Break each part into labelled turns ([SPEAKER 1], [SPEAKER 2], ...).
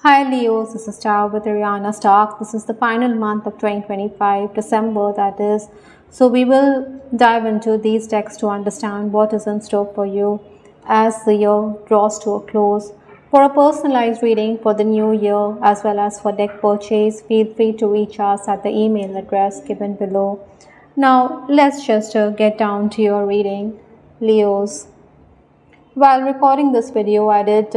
[SPEAKER 1] Hi Leos, this is Tao with Ariana stock. This is the final month of 2025, December that is. So we will dive into these decks to understand what is in store for you as the year draws to a close. For a personalized reading for the new year as well as for deck purchase, feel free to reach us at the email address given below. Now let's just get down to your reading, Leos. While recording this video, I did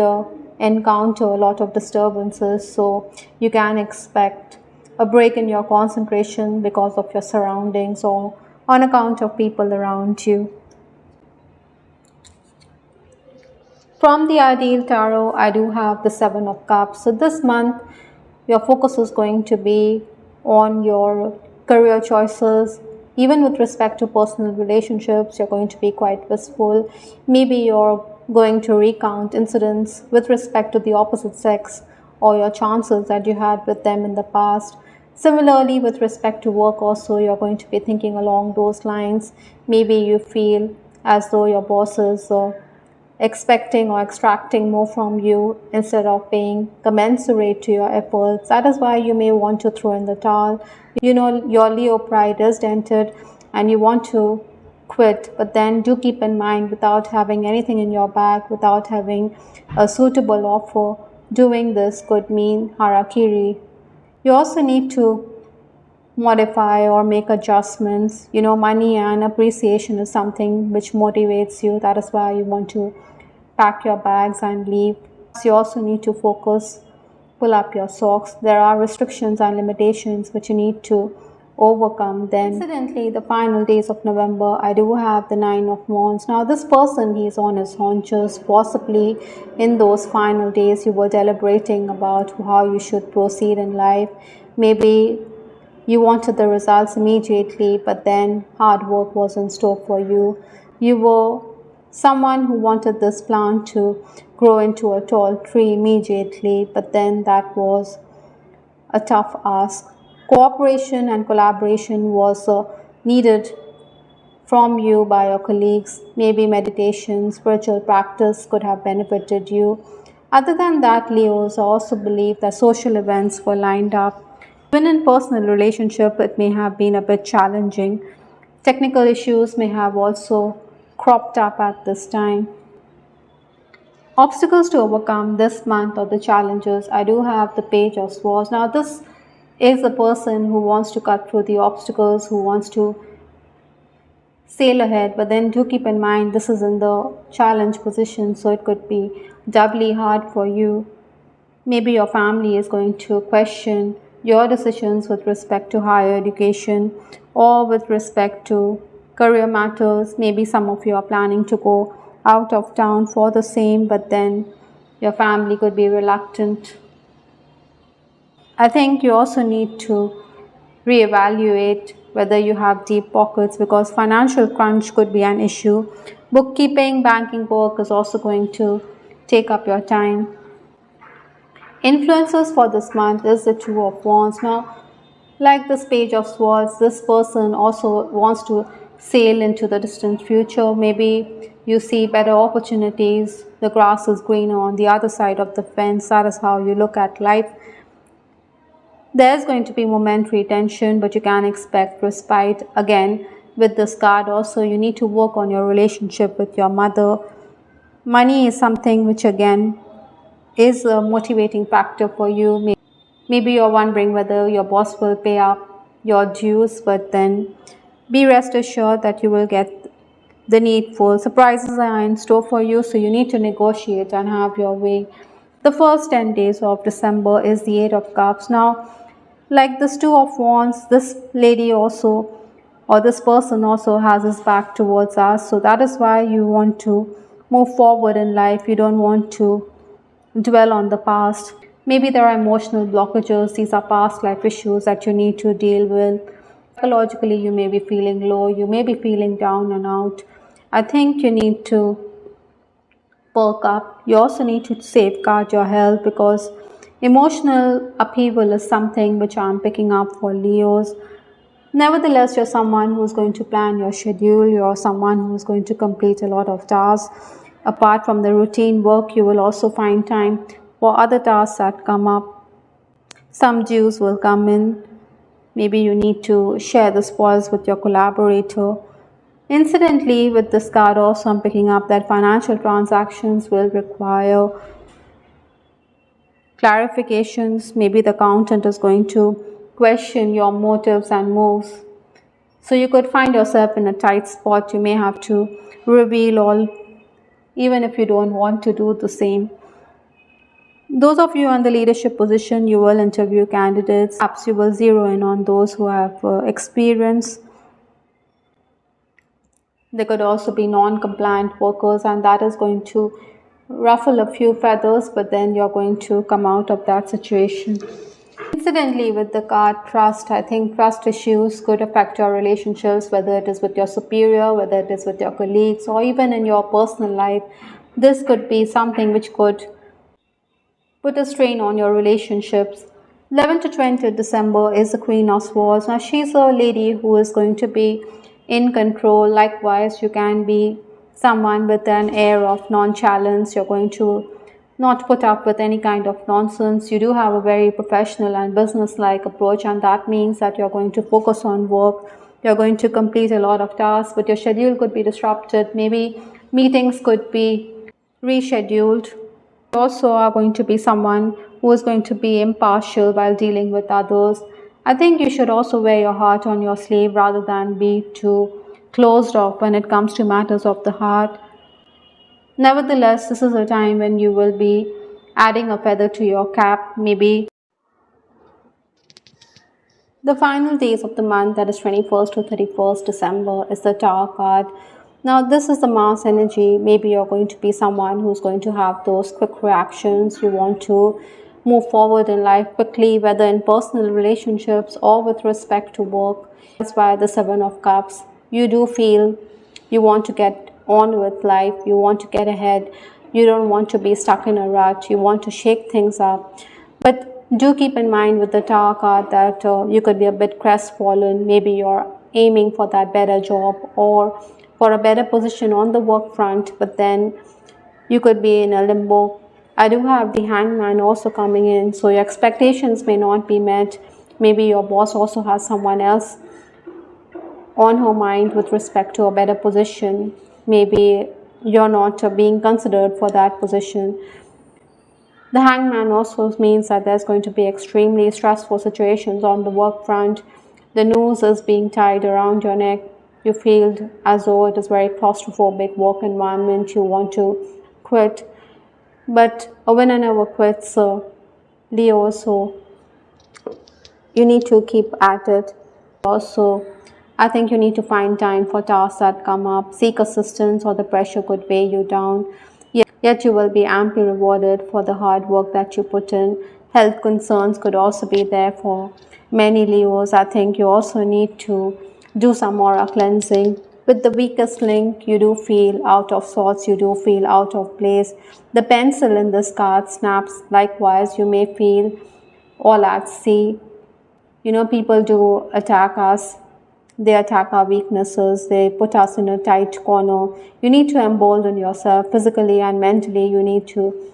[SPEAKER 1] encounter a lot of disturbances, so you can expect a break in your concentration because of your surroundings or on account of people around you. From the Ideal Tarot, I do have the Seven of Cups. So this month, your focus is going to be on your career choices. Even with respect to personal relationships, you're going to be quite wistful. Maybe you're going to recount incidents with respect to the opposite sex or your chances that you had with them in the past. Similarly, with respect to work also, you're going to be thinking along those lines. Maybe you feel as though your boss is expecting or extracting more from you instead of being commensurate to your efforts. That is why you may want to throw in the towel. You know your Leo pride is dented and you want to quit, but then do keep in mind, without having anything in your bag, without having a suitable offer, doing this could mean harakiri. You also need to modify or make adjustments. Money and appreciation is something which motivates you. That is why you want to pack your bags and leave. You also need to focus, pull up your socks. There are restrictions and limitations which you need to overcome. Then incidentally, the final days of November, I do have the Nine of Wands. Now this person, he's on his haunches. Possibly in those final days you were deliberating about how you should proceed in life. Maybe you wanted the results immediately, but then hard work was in store for you. You were someone who wanted this plant to grow into a tall tree immediately, but then that was a tough ask. Cooperation and collaboration was needed from you by your colleagues. Maybe meditation, spiritual practice could have benefited you. Other than that, Leos, I also believe that social events were lined up. Even in personal relationship, it may have been a bit challenging. Technical issues may have also cropped up at this time. Obstacles to overcome this month, or the challenges, I do have the Page of Swords. Now this is a person who wants to cut through the obstacles, who wants to sail ahead, but then do keep in mind this is in the challenge position, so it could be doubly hard for you. Maybe your family is going to question your decisions with respect to higher education or with respect to career matters. Maybe some of you are planning to go out of town for the same, but then your family could be reluctant. I think you also need to reevaluate whether you have deep pockets, because financial crunch could be an issue. Bookkeeping, banking work is also going to take up your time. Influences for this month is the Two of Wands. Now, like this Page of Swords, this person also wants to sail into the distant future. Maybe you see better opportunities. The grass is greener on the other side of the fence. That is how you look at life. There's going to be momentary tension, but you can expect respite. Again, with this card also, you need to work on your relationship with your mother. Money is something which again is a motivating factor for you. Maybe you're wondering whether your boss will pay up your dues, but then be rest assured that you will get the needful. Surprises are in store for you, so you need to negotiate and have your way. The first 10 days of December is the Eight of Cups. Now, like this Two of Wands, this lady also, or this person also, has his back towards us. So that is why you want to move forward in life. You don't want to dwell on the past. Maybe there are emotional blockages. These are past life issues that you need to deal with. Psychologically, you may be feeling low. You may be feeling down and out. I think you need to perk up. You also need to safeguard your health, because emotional upheaval is something which I'm picking up for Leos. Nevertheless, you're someone who's going to plan your schedule. You're someone who's going to complete a lot of tasks. Apart from the routine work, you will also find time for other tasks that come up. Some dues will come in. Maybe you need to share the spoils with your collaborator. Incidentally, with this card also I'm picking up that financial transactions will require clarifications. Maybe the accountant is going to question your motives and moves. So you could find yourself in a tight spot. You may have to reveal all, even if you don't want to do the same. Those of you in the leadership position, you will interview candidates. Perhaps you will zero in on those who have experience. There could also be non-compliant workers, and that is going to ruffle a few feathers, but then you're going to come out of that situation. Incidentally, with the card trust, I think trust issues could affect your relationships, whether it is with your superior, whether it is with your colleagues, or even in your personal life. This could be something which could put a strain on your relationships. 11 to 20 December is the Queen of Swords. Now, she's a lady who is going to be in control. Likewise, you can be someone with an air of nonchalance. You're going to not put up with any kind of nonsense. You do have a very professional and business-like approach, and that means that you're going to focus on work. You're going to complete a lot of tasks, but your schedule could be disrupted. Maybe meetings could be rescheduled. You also are going to be someone who is going to be impartial while dealing with others. I think you should also wear your heart on your sleeve rather than be too closed off when it comes to matters of the heart. Nevertheless, this is a time when you will be adding a feather to your cap. Maybe the final days of the month, that is 21st to 31st December, is the Tower card. Now, this is the Mars energy. Maybe you're going to be someone who's going to have those quick reactions. You want to move forward in life quickly, whether in personal relationships or with respect to work. That's why the Seven of Cups. You do feel you want to get on with life. You want to get ahead. You don't want to be stuck in a rut. You want to shake things up. But do keep in mind with the Tower card that you could be a bit crestfallen. Maybe you're aiming for that better job or for a better position on the work front, but then you could be in a limbo. I do have the Hangman also coming in, so your expectations may not be met. Maybe your boss also has someone else on her mind with respect to a better position. Maybe you're not being considered for that position. The Hangman also means that there's going to be extremely stressful situations on the work front. The noose is being tied around your neck. You feel as though it is very claustrophobic work environment. You want to quit. But a winner never quits, Leo, so you need to keep at it. Also, I think you need to find time for tasks that come up. Seek assistance or the pressure could weigh you down. Yet you will be amply rewarded for the hard work that you put in. Health concerns could also be there for many Leos. I think you also need to do some aura cleansing. With the weakest link, you do feel out of sorts, you do feel out of place. The pencil in this card snaps. Likewise, you may feel all at sea. People do attack us. They attack our weaknesses. They put us in a tight corner. You need to embolden yourself physically and mentally. You need to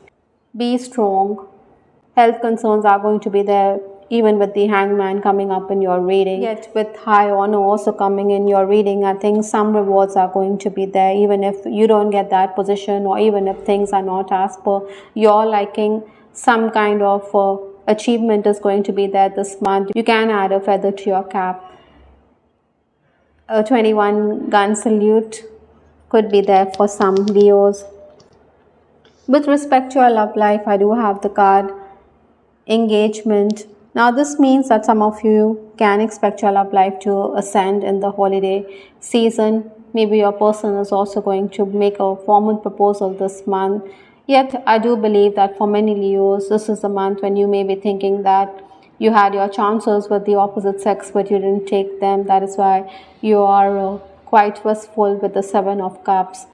[SPEAKER 1] be strong. Health concerns are going to be there, even with the Hangman coming up in your reading. Yet with high honor also coming in your reading, I think some rewards are going to be there, even if you don't get that position, or even if things are not as per your liking. Some kind of achievement is going to be there this month. You can add a feather to your cap. A 21 gun salute could be there for some Leos. With respect to your love life, I do have the card engagement. Now, this means that some of you can expect your love life to ascend in the holiday season. Maybe your person is also going to make a formal proposal this month. Yet, I do believe that for many Leos, this is the month when you may be thinking that you had your chances with the opposite sex, but you didn't take them. That is why you are quite wistful with the Seven of Cups.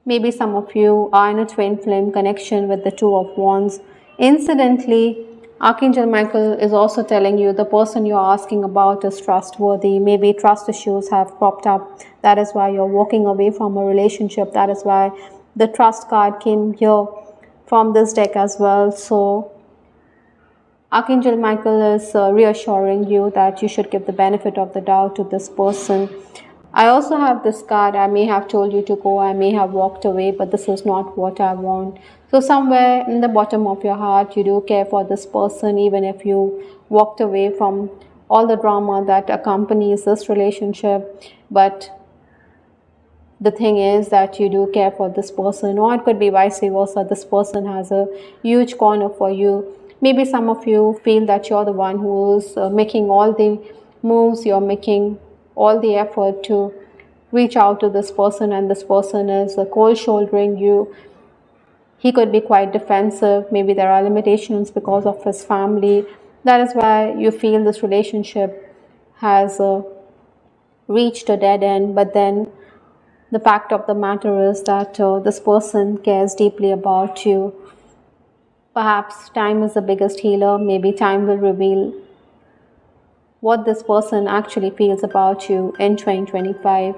[SPEAKER 1] Maybe some of you are in a twin flame connection with the Two of Wands. Incidentally, Archangel Michael is also telling you the person you're asking about is trustworthy. Maybe trust issues have cropped up. That is why you're walking away from a relationship. That is why the trust card came here. from this deck as well. So Archangel Michael is reassuring you that you should give the benefit of the doubt to this person. I also have this card. I may have told you to go, I may have walked away, but this is not what I want. So somewhere in the bottom of your heart, you do care for this person, even if you walked away from all the drama that accompanies this relationship. But the thing is that you do care for this person, or it could be vice versa. This person has a huge corner for you. Maybe some of you feel that you're the one who's making all the moves, you're making all the effort to reach out to this person, and this person is cold shouldering you. He could be quite defensive. Maybe there are limitations because of his family. That is why you feel this relationship has reached a dead end. But then the fact of the matter is that this person cares deeply about you. Perhaps time is the biggest healer. Maybe time will reveal what this person actually feels about you in 2025.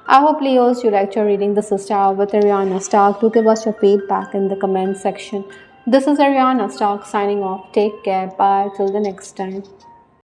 [SPEAKER 1] I hope, Leos, you liked your reading. This is Star with Ariana Stark. Do give us your feedback in the comment section. This is Ariana Stark signing off. Take care. Bye. Till the next time.